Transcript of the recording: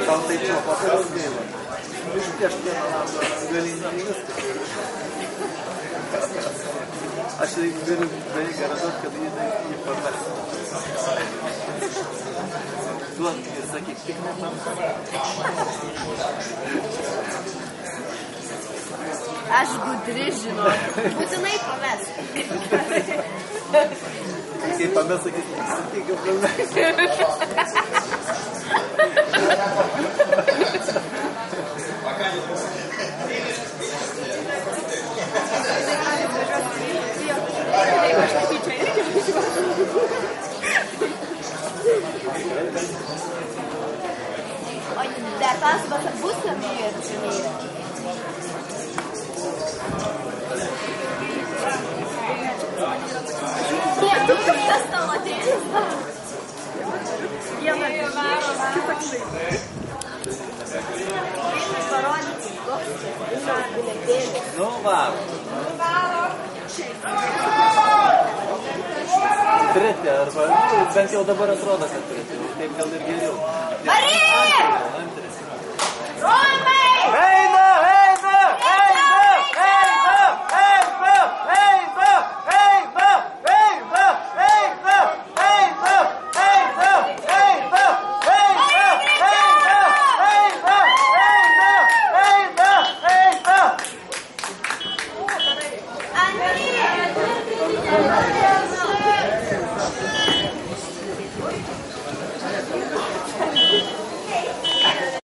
Tau taip nuo popieriaus gaila. Išpiešt galinį viską. Aš galiu beveik garantuot, kad jį pamest. Duok ir sakyk, tik nepamest. Aš gudri žinau. Būtinai pamest. Kai pamest, sakys, sakyk, jau pamest. O dar klausimas, ar bus namie ir žinai? Tas tavo atėjęs. Vieną kitą klaidą. Vieną parodyti, koks biletėlis. Nu, varo. Treti, arba bent jau dabar atrodo, kad treti. Taip gal ir geriau. Marija! Antras. Romai!